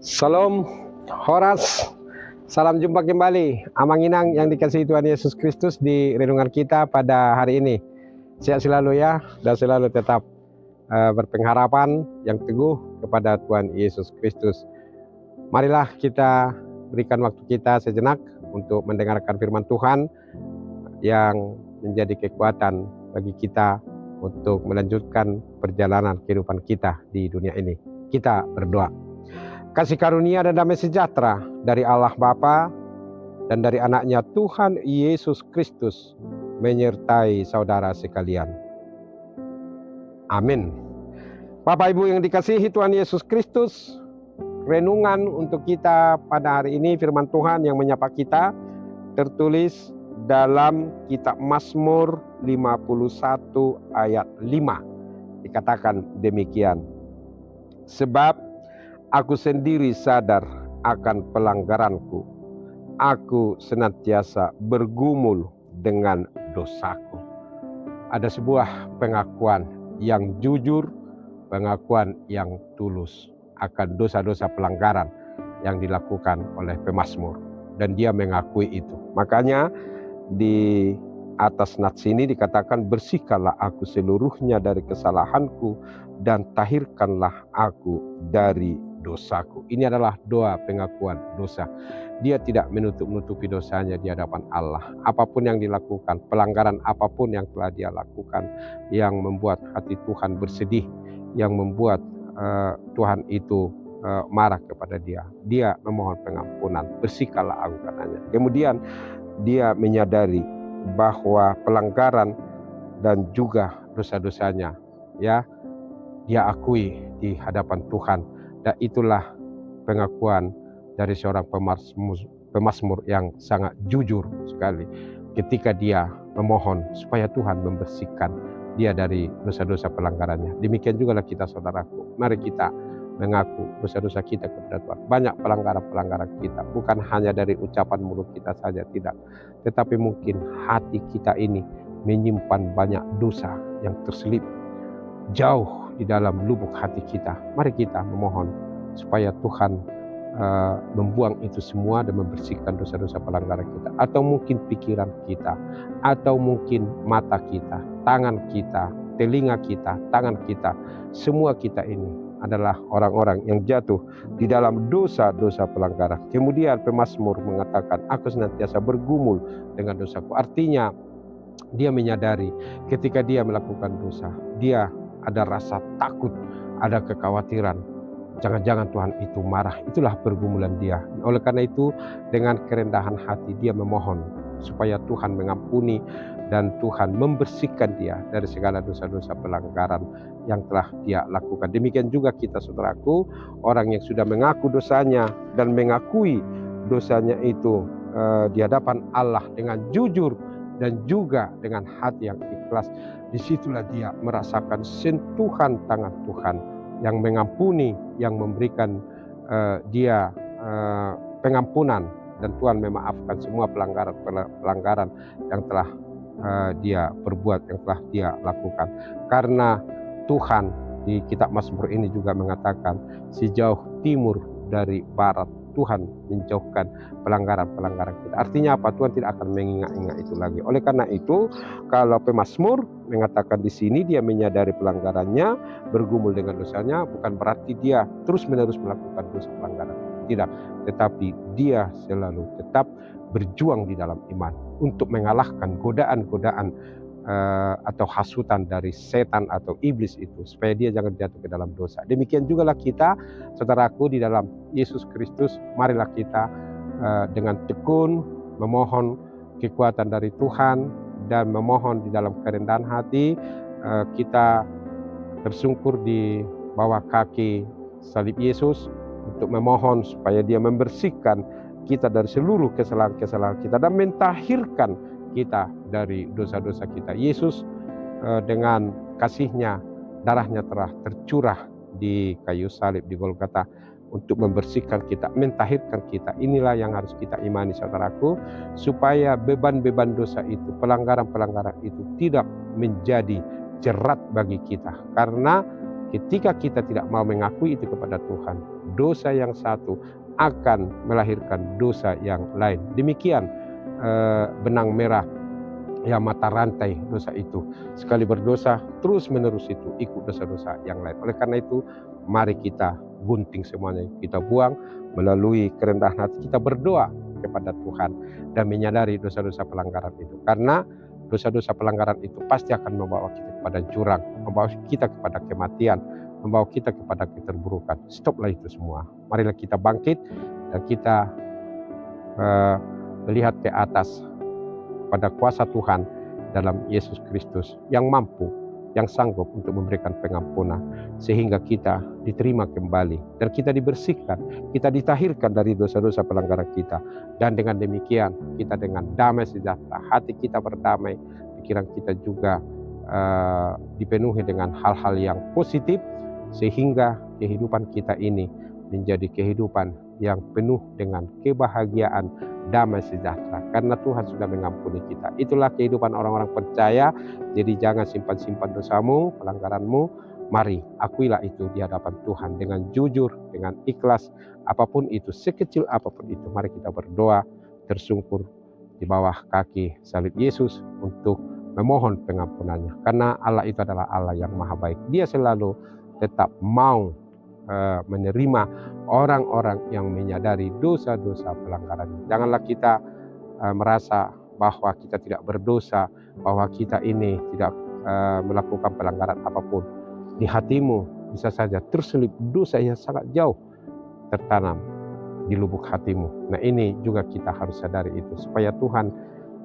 Salam Horas, salam jumpa kembali Amanginang yang dikasihi Tuhan Yesus Kristus di renungan kita pada hari ini. Sehat selalu ya, dan selalu tetap berpengharapan yang teguh kepada Tuhan Yesus Kristus. Marilah kita berikan waktu kita sejenak untuk mendengarkan firman Tuhan yang menjadi kekuatan bagi kita untuk melanjutkan perjalanan kehidupan kita di dunia ini. Kita berdoa. Kasih karunia dan damai sejahtera dari Allah Bapa dan dari anaknya Tuhan Yesus Kristus menyertai saudara sekalian. Amin. Bapak Ibu yang dikasihi Tuhan Yesus Kristus, renungan untuk kita pada hari ini firman Tuhan yang menyapa kita tertulis dalam kitab Mazmur 51 ayat 5. Dikatakan demikian. Sebab aku sendiri sadar akan pelanggaranku. Aku senantiasa bergumul dengan dosaku. Ada sebuah pengakuan yang jujur, pengakuan yang tulus akan dosa-dosa pelanggaran yang dilakukan oleh pemazmur. Dan dia mengakui itu. Makanya di atas nats ini dikatakan, bersihkanlah aku seluruhnya dari kesalahanku dan tahirkanlah aku dari dosaku. Ini adalah doa pengakuan dosa. Dia tidak menutup-nutupi dosanya di hadapan Allah. Apapun yang dilakukan, pelanggaran apapun yang telah dia lakukan, yang membuat hati Tuhan bersedih, yang membuat Tuhan itu marah kepada dia. Dia memohon pengampunan, bersihkanlah aku katanya. Kemudian dia menyadari bahwa pelanggaran dan juga dosa-dosanya ya dia akui di hadapan Tuhan. Dan itulah pengakuan dari seorang pemazmur yang sangat jujur sekali ketika dia memohon supaya Tuhan membersihkan dia dari dosa-dosa pelanggarannya. Demikian juga kita saudaraku, mari kita mengaku dosa-dosa kita kepada Tuhan. Banyak pelanggaran-pelanggaran kita, bukan hanya dari ucapan mulut kita saja, tidak. Tetapi mungkin hati kita ini menyimpan banyak dosa yang terselip jauh di dalam lubuk hati kita. Mari kita memohon supaya Tuhan membuang itu semua dan membersihkan dosa-dosa pelanggaran kita. Atau mungkin pikiran kita, atau mungkin mata kita, tangan kita, telinga kita, tangan kita. Semua kita ini adalah orang-orang yang jatuh di dalam dosa-dosa pelanggaran. Kemudian pemazmur mengatakan, aku senantiasa bergumul dengan dosaku. Artinya dia menyadari ketika dia melakukan dosa, dia ada rasa takut, ada kekhawatiran. Jangan-jangan Tuhan itu marah. Itulah pergumulan dia. Oleh karena itu, dengan kerendahan hati dia memohon supaya Tuhan mengampuni dan Tuhan membersihkan dia dari segala dosa-dosa pelanggaran yang telah dia lakukan. Demikian juga kita saudaraku, orang yang sudah mengaku dosanya dan mengakui dosanya itu di hadapan Allah dengan jujur dan juga dengan hati yang ikhlas. Disitulah dia merasakan sentuhan tangan Tuhan yang mengampuni, yang memberikan dia pengampunan, dan Tuhan memaafkan semua pelanggaran yang telah dia perbuat, yang telah dia lakukan. Karena Tuhan di kitab Mazmur ini juga mengatakan, sejauh timur dari barat Tuhan menjauhkan pelanggaran-pelanggaran kita. Artinya apa? Tuhan tidak akan mengingat-ingat itu lagi. Oleh karena itu, kalau pemazmur mengatakan di sini dia menyadari pelanggarannya, bergumul dengan dosanya, bukan berarti dia terus-menerus melakukan dosa pelanggaran. Tidak, tetapi dia selalu tetap berjuang di dalam iman untuk mengalahkan godaan-godaan atau hasutan dari setan atau iblis itu, supaya dia jangan jatuh ke dalam dosa. Demikian juga lah kita, saudaraku, di dalam Yesus Kristus. Marilah kita dengan tekun memohon kekuatan dari Tuhan dan memohon di dalam kerendahan hati, kita tersungkur di bawah kaki salib Yesus untuk memohon supaya dia membersihkan kita dari seluruh kesalahan-kesalahan kita dan mentahirkan kita dari dosa-dosa kita. Yesus dengan kasih-Nya, darah-Nya telah tercurah di kayu salib di Golgota untuk membersihkan kita, mentahirkan kita. Inilah yang harus kita imani saudaraku, supaya beban-beban dosa itu, pelanggaran-pelanggaran itu tidak menjadi jerat bagi kita. Karena ketika kita tidak mau mengakui itu kepada Tuhan, dosa yang satu akan melahirkan dosa yang lain. Demikian benang merah yang mata rantai dosa itu. Sekali berdosa, terus menerus itu ikut dosa-dosa yang lain. Oleh karena itu, mari kita gunting semuanya, kita buang melalui kerendahan hati, kita berdoa kepada Tuhan dan menyadari dosa-dosa pelanggaran itu. Karena dosa-dosa pelanggaran itu pasti akan membawa kita kepada jurang, membawa kita kepada kematian, membawa kita kepada keterburukan. Stoplah itu semua. Marilah kita bangkit dan kita melihat ke atas pada kuasa Tuhan dalam Yesus Kristus yang mampu, yang sanggup untuk memberikan pengampunan, sehingga kita diterima kembali dan kita dibersihkan, kita ditahirkan dari dosa-dosa pelanggaran kita. Dan dengan demikian kita dengan damai sejahtera, hati kita berdamai, pikiran kita juga dipenuhi dengan hal-hal yang positif, sehingga kehidupan kita ini menjadi kehidupan yang penuh dengan kebahagiaan, damai sejahtera, karena Tuhan sudah mengampuni kita. Itulah kehidupan orang-orang percaya. Jadi jangan simpan-simpan dosamu, pelanggaranmu. Mari akuilah itu di hadapan Tuhan dengan jujur, dengan ikhlas, apapun itu, sekecil apapun itu. Mari kita berdoa tersungkur di bawah kaki salib Yesus untuk memohon pengampunannya. Karena Allah itu adalah Allah yang maha baik. Dia selalu tetap mau menerima orang-orang yang menyadari dosa-dosa pelanggaran. Janganlah kita merasa bahwa kita tidak berdosa, bahwa kita ini tidak melakukan pelanggaran apapun. Di hatimu bisa saja terselip dosa yang sangat jauh tertanam di lubuk hatimu. Nah, ini juga kita harus sadari itu, supaya Tuhan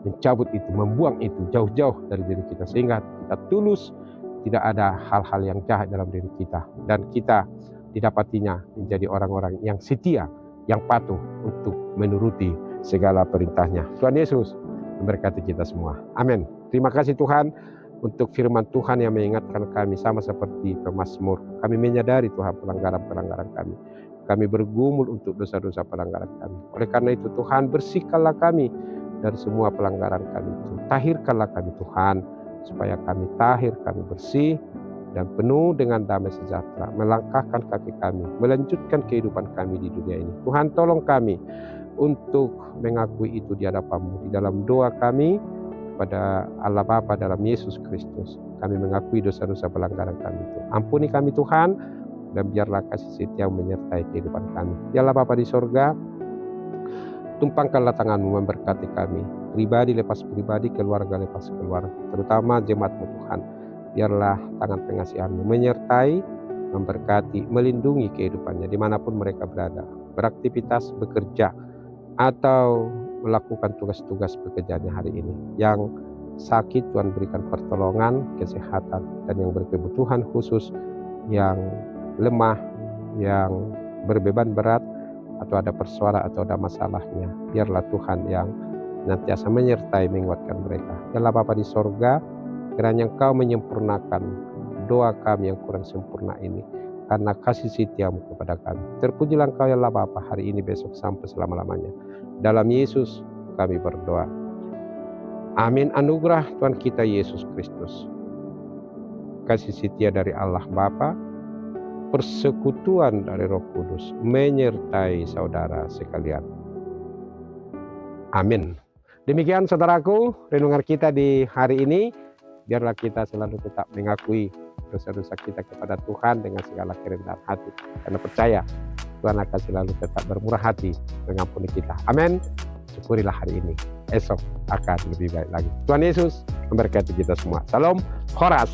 mencabut itu, membuang itu jauh-jauh dari diri kita, sehingga kita tulus, tidak ada hal-hal yang jahat dalam diri kita, dan kita didapatinya menjadi orang-orang yang setia, yang patuh untuk menuruti segala perintahnya. Tuhan Yesus memberkati kita semua. Amin. Terima kasih Tuhan untuk firman Tuhan yang mengingatkan kami, sama seperti pemazmur. Kami menyadari Tuhan pelanggaran-pelanggaran kami. Kami bergumul untuk dosa-dosa pelanggaran kami. Oleh karena itu Tuhan, bersihkanlah kami dari semua pelanggaran kami itu. Tahirkanlah kami Tuhan, supaya kami tahir, kami bersih, dan penuh dengan damai sejahtera, melangkahkan kaki kami, melanjutkan kehidupan kami di dunia ini. Tuhan, tolong kami untuk mengakui itu di hadapan-Mu. Di dalam doa kami kepada Allah Bapa dalam Yesus Kristus, kami mengakui dosa-dosa pelanggaran kami itu. Ampuni kami Tuhan, dan biarlah kasih setia menyertai kehidupan kami. Ya Allah Bapa di sorga, tumpangkanlah tangan-Mu memberkati kami, pribadi lepas pribadi, keluarga lepas keluarga, terutama jemaat-Mu Tuhan. Biarlah tangan pengasihan-Mu menyertai, memberkati, melindungi kehidupannya dimanapun mereka berada, beraktivitas, bekerja, atau melakukan tugas-tugas pekerjaannya hari ini. Yang sakit Tuhan berikan pertolongan, kesehatan, dan yang berkebutuhan khusus, yang lemah, yang berbeban berat, atau ada persoalan atau ada masalahnya, biarlah Tuhan yang nantiasa menyertai, menguatkan mereka. Ya Allah Bapa di sorga, kiranya Engkau menyempurnakan doa kami yang kurang sempurna ini, karena kasih setia-Mu kepada kami. Terpujilah Engkau ya Allah Bapa, hari ini, besok, sampai selama-lamanya. Dalam Yesus kami berdoa. Amin. Anugerah Tuhan kita Yesus Kristus, kasih setia dari Allah Bapa, persekutuan dari Roh Kudus menyertai saudara sekalian. Amin. Demikian saudaraku, renungan kita di hari ini. Biarlah kita selalu tetap mengakui dosa-dosa kita kepada Tuhan dengan segala kerendahan hati, karena percaya Tuhan akan selalu tetap bermurah hati mengampuni kita. Amin. Syukurilah hari ini, esok akan lebih baik lagi. Tuhan Yesus memberkati kita semua. Salam, Horas.